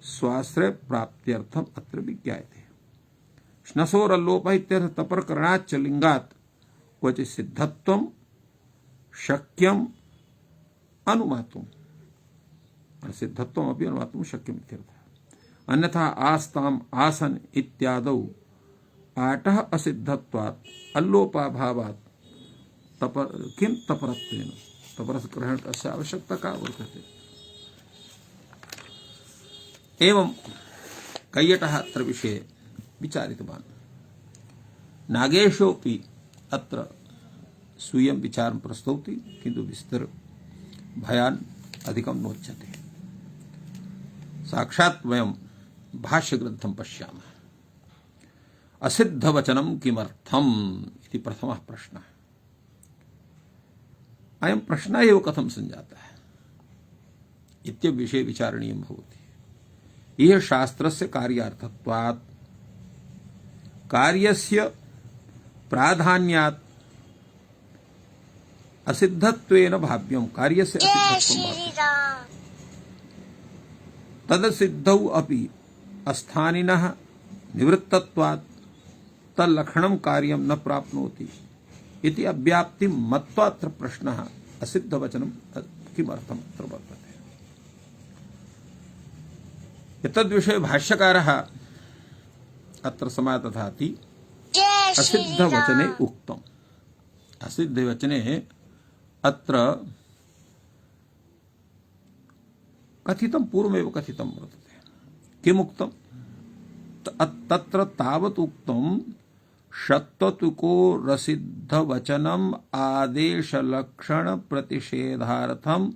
स्वाश्रय प्राप्त्यर्थम् अत्र विज्ञायते। श्नसोरल्लोपः इत्यर्थ तपरकरणाच्च लिंगात् क्वचित् सिद्धत्वं शक्यम् अनुमातुम्, सिद्धत्वमपि अनुमातुं शक्यम् इत्यर्थः। अन्यथा आस्ताम् आसन इत्यादौ आटः असिद्धत्वात् अल्लोपाभावात् किं तपरत्वेन तपरग्रहण अस्य आवश्यकता का वर्तते। एवं कैयटः अत्र विषये विचारितवान्। नागेशोऽपि अत्र स्वीयं विचारं प्रस्तौति, किन्तु विस्तर भयान् अधिकं नोच्यते। साक्षात् वयं भाष्यग्रन्थं पश्यामः। असिद्धवचनं किमर्थम् इति प्रथमः प्रश्नः। अयं प्रश्नः एव कथं सञ्जातः इत्यविषये विचारणीयं भवति। इह शास्त्रस्य कार्यार्थत्वात् कार्यस्य प्राधान्यात् असिद्धत्वेन भाव्यं कार्यस्य असिद्धत्वं तदसिद्धौ अपि अस्थानिनः निवृत्तत्वात् तल्लक्षणं कार्यं न प्राप्नोति इति अव्याप्तिं मत्वा अत्र प्रश्नः असिद्धवचनं किमर्थम् अत्र वर्तते। एतद्विषये भाष्यकारः अत्र समादधाति असिद्धवचने उक्तम्। असिद्धवचने अत्र कथितं पूर्वमेव कथितं वर्तते। किमुक्तं? तत्र तावत् उक्तं षत्वतुको रसिद्धवचनम् आदेशलक्षण प्रतिषेधार्थम्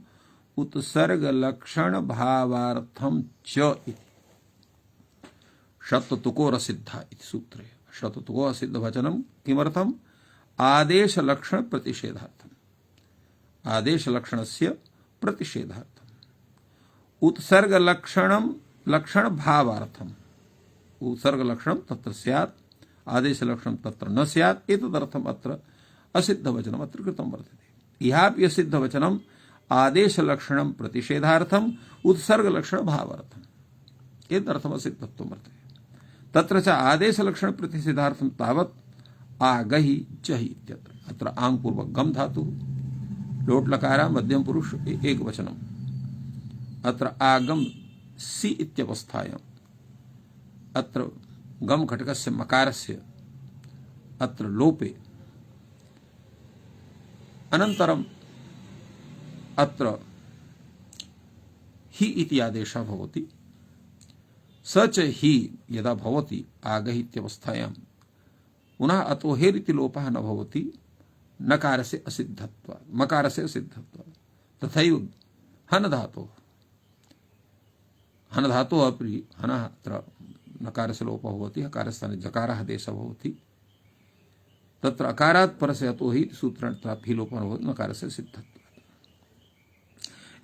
उत्सर्गलक्षण भावार्थं च इति। षत्वतुको रसिद्धा इति सूत्रे षत्वतुको असिद्धवचनं किमर्थम्? आदेशलक्षण प्रतिषेधार्थम्, आदेशलक्षणस्य प्रतिषेधार्थम्, उत्सर्गलक्षणं लक्षण भावार्थम्, उत्सर्गलक्षणं तत्र स्यात् आदेशलक्षणं तत्र न स्यात् एतदर्थम् अत्र असिद्धवचनम् अत्र कृतं वर्तते। इहापि असिद्धवचनम् आदेशलक्षणं प्रतिषेधार्थम् उत्सर्गलक्षण भावार्थम् एतदर्थम् असिद्धत्वं वर्तते। तत्र च आदेशलक्षण प्रतिषेधार्थं तावत् आगहि जहि इत्यत्र अत्र आंग पूर्वक गम धातु लोट लकार मध्यम पुरुष एक वचनम् अत्र आगम सि इत्यवस्थायाम् अत्र गम घटकस्य मकारस्य अत्र लोपे अनन्तरम् अत्र हि इति आदेशः भवति। स च हि यदा भवति आगहि इत्यवस्थायां पुनः अतो हेरिति लोपः न भवति नकारस्य असिद्धत्वात् मकारस्य असिद्धत्वात्। तथैव हन धातोः अपि हनः अत्र नकारस्य लोपः भवति, हकारस्थाने जकारः देशः भवति। तत्र अकारात् परस्य अतो हि सूत्रेण तत्रापि लोपः न भवति नकारस्य सिद्धत्वात्।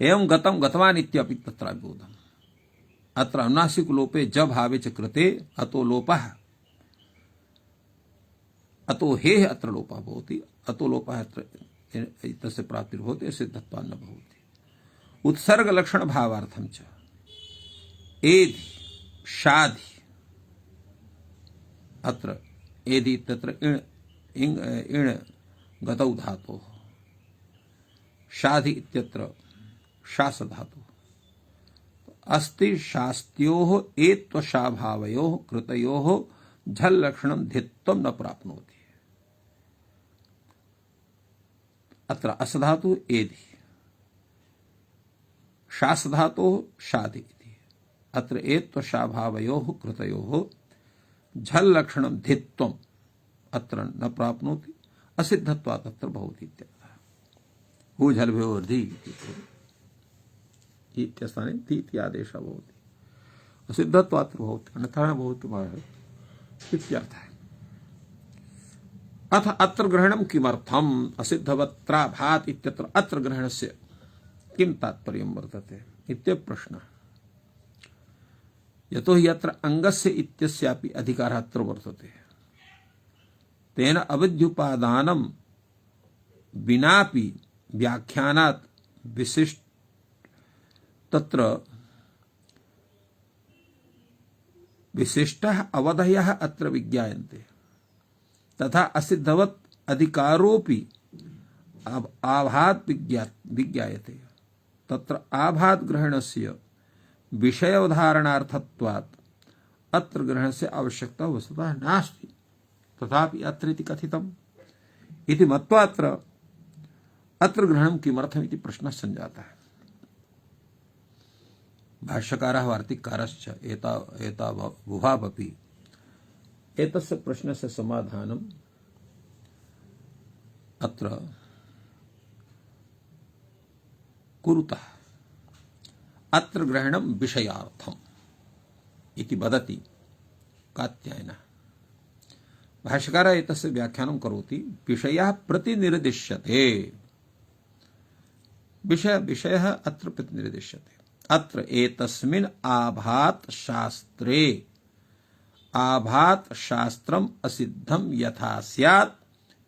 एवं गतं गतवान् इत्यपि तत्रापि बोधम्। अत्र अनुनासिक लोपे ज भावे च कृते अतो लोपः अतो हेः अत्र लोपः भवति, अतो लोपः अत्र तस्य प्राप्तिर्भवति सिद्धत्वान्न भवति। उत्सर्ग लक्षण भावार्थं च एधि शाधि अत्र एधि तत्र इण इण गतौ धातोः शाधि इत्यत्र शास धातुः अस्ति शास्त्योः एत्वशाभावयोः कृतयोः झल लक्षणं धित्वं न प्राप्नोति। अत्र अस धातुः एधि शास धातोः शाधि इति अत्र एत्वशाभावयोः कृतयोः झल लक्षणं धित्वम् अत्र न प्राप्नोति असिद्धत्वात् अत्र भवति इत्यर्थः। भू झल भ्योर्धि इत्यस्थाने ति इति आदेशः भवति असिद्धत्वात् भवति अन्यथा न भवति इत्यर्थः। अथ अत्र ग्रहणं किमर्थम् असिद्धवत्राभात् इत्यत्र अत्र ग्रहणस्य किं तात्पर्यं वर्तते इत्येव प्रश्नः। यतो हि अत्र अंगस्य इत्यस्यापि अधिकारः अत्र वर्तते। तेन अविद्युपादानं विनापि व्याख्यानात् विशिष्ट तत्र विशिष्टः अवधयः अत्र विज्ञायन्ते तथा असिद्धवत् अधिकारोपि आभात् विज्ञायते। तत्र आभात् ग्रहणस्य विषयोदाहरणार्थत्वात् अत्र ग्रहणस्य आवश्यकता वस्तुतः नास्ति, तथापि अत्र इति कथितम् इति मत्वा अत्र ग्रहणं किमर्थम् इति प्रश्नः सञ्जातः। भाष्यकारः वार्तिककारश्च एतावुभावपि एतस्य प्रश्नस्य समाधानम् अत्र कुरुतः। अत्र ग्रहणं विषयार्थम् इति वदति कात्यायनः। भाष्यकारः एतस्य व्याख्यानं करोति विषयः प्रतिनिर्दिश्यते विषयः अत्र प्रतिनिर्दिश्यते अत्र एतस्मिन् आभात् शास्त्रे आभात् शास्त्रम् असिद्धं यथा स्यात्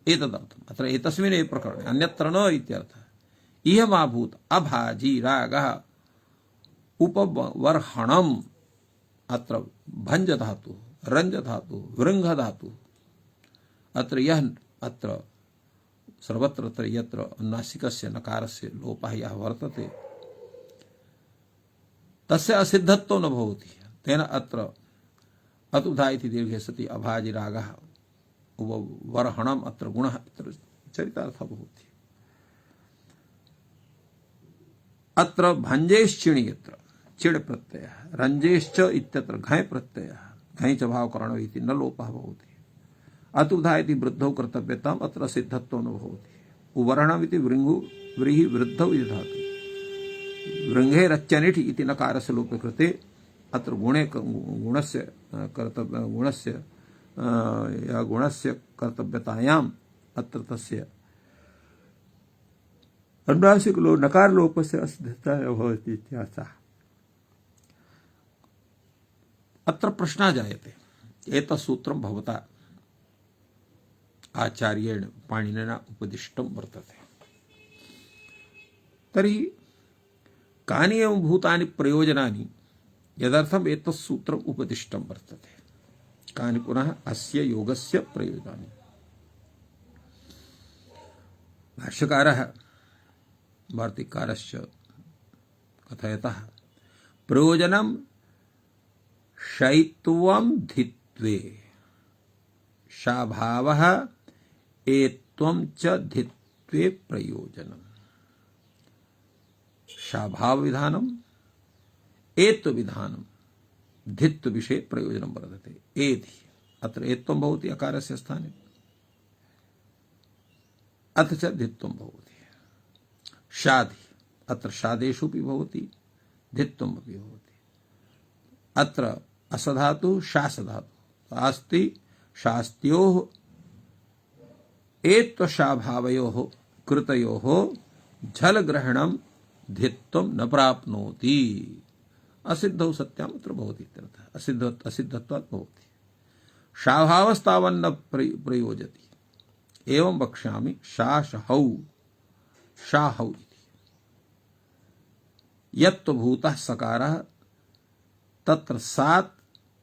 एतदर्थम् अत्र एतस्मिन् एव प्रकरणे अन्यत्र न इत्यर्थः इयमाभूत अभाजी रागः उपवर्हणम् अत्र भंज धातु रंज धातु वृंग धातु अत्र यह अत्र सर्वत्र यत्र नासिकस्य नकारस्य लोपः यः वर्तते तस्य असिद्धत्वं न भवति तेन अत्र अतुधा इति दीर्घे सति अभाजी रागः उपवर्हणम् अत्र गुणः अत्र चरितार्थः भवति अत्र भंजेश्चिणि यत्र चिड़ प्रत्यय रंजेश्च इत्यत्र घय प्रत्यय घय च भावकरण इति न लोपः भवति अतुधा इति वृद्धौ कर्तव्यताम् अत्र सिद्धत्वं न भवति उवर्णम् इति वृंगु व्रीहि वृद्धौ इति धातु वृंगे रच्चनिठि इति नकारस्य लोपे कृते अत्र गुणस्य कर्तव्यतायाम् अत्र तस्य अनुनासिक नकार लोपस्य असिद्धता भवति इत्यर्थः अत्र प्रश्नः जायते एतत् सूत्रं भवता आचार्येण पाणिनिना उपदिष्टं वर्तते तर्हि कानि एवं भूतानि प्रयोजनानि यदर्थम् एतत् सूत्रम् उपदिष्टं वर्तते कानि पुनः अस्य योगस्य प्रयोजनानि भाष्यकारः वार्तिककारश्च कथयतः प्रयोजनं शैत्वं धित्वे शाभावः एत्वं च धित्वे प्रयोजनम् शाभाव विधानम् एत्व विधानम् धित्व विषये प्रयोजनं वर्तते एधि अत्र एत्वं भवति अकारस्य स्थाने अथ च धित्वं भवति शाधि अत्र शादेषु अपि भवति धित्वम् अपि भवति अत्र असधातु शासधातु अस्ति शास्त्योः एत्वशाभावयोः कृतयोः झलग्रहणं धित्वं न प्राप्नोति असिद्धौ सत्याम् अत्र भवति इत्यर्थः असिद्धत्वात् भवति शाभावस्तावन्न प्रयोजति एवं वक्ष्यामि शाहौ इति यत्त्वभूतः सकारः तत्र सात्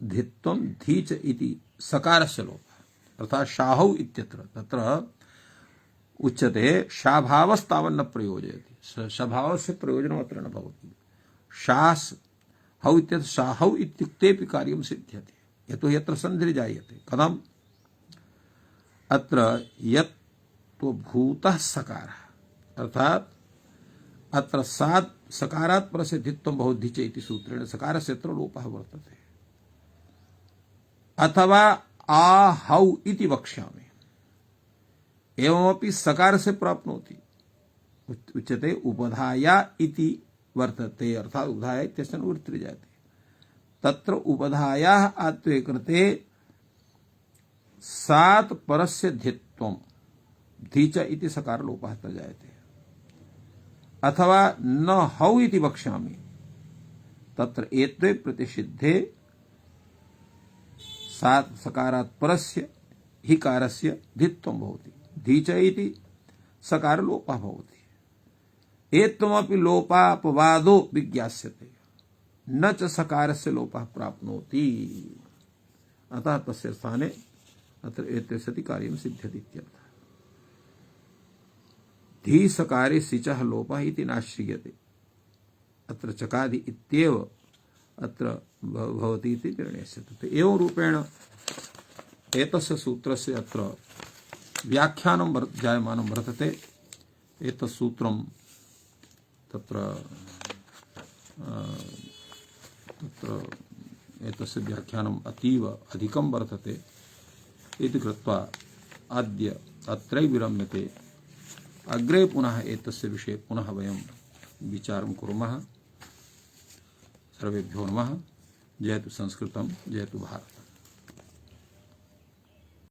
धित्वं धीच इति सकारस्य लोपः अर्थात् शाहौ इत्यत्र तत्र उच्यते शाभावस्तावन्न प्रयोजयति शाभावस्य प्रयोजनम् अत्र न भवति शास् हौ इत्यत्र शाहौ इत्युक्तेपि कार्यं सिद्ध्यति यतोहि यत्र सन्धिर्जायते कथम् अत्र यत्त्वभूतः सकारः अर्थात् अत्र सात् सकारात् परस्य धित्वं भवति च इति सूत्रेण सकारस्य अत्र लोपः वर्तते अथवा आहौ इति वक्ष्यामि एवमपि सकारस्य प्राप्नोति उच्यते उपधाया इति वर्तते अर्थात् उपधाया इत्यस्य निवृत्तिर् जायते तत्र उपधायाः आत्वे कृते सात् परस्य धित्वं धीच इति सकार लोपः अत्र जायते अथवा न हौ इति वक्ष्यामि तत्र एत्वे प्रतिषिद्धे सात् सकारात् परस्य हिकारस्य धित्वं भवति धीच इति सकार लोपः भवति एत्वमपि लोपापवादो विज्ञास्यते न च सकारस्य लोपः प्राप्नोति अतः तस्य स्थाने अत्र एत्वे सति कार्यं सिद्ध्यति इत्यर्थः धी सकारे सिचः लोपः इति नाश्रीयते अत्र चकादि इत्येव अत्र भवति इति निर्णयस्यते एवं रूपेण एतस्य सूत्रस्य अत्र व्याख्यानं जायमानं वर्तते एतत् सूत्रं तत्र एतस्य व्याख्यानम् अतीव अधिकं वर्तते इति कृत्वा अद्य अत्रैव विरम्यते अग्रे पुनः एतस्य विषये पुनः वयं विचारं कुर्मः सर्वेभ्यो नमः जयतु संस्कृतं जयतु भारतम्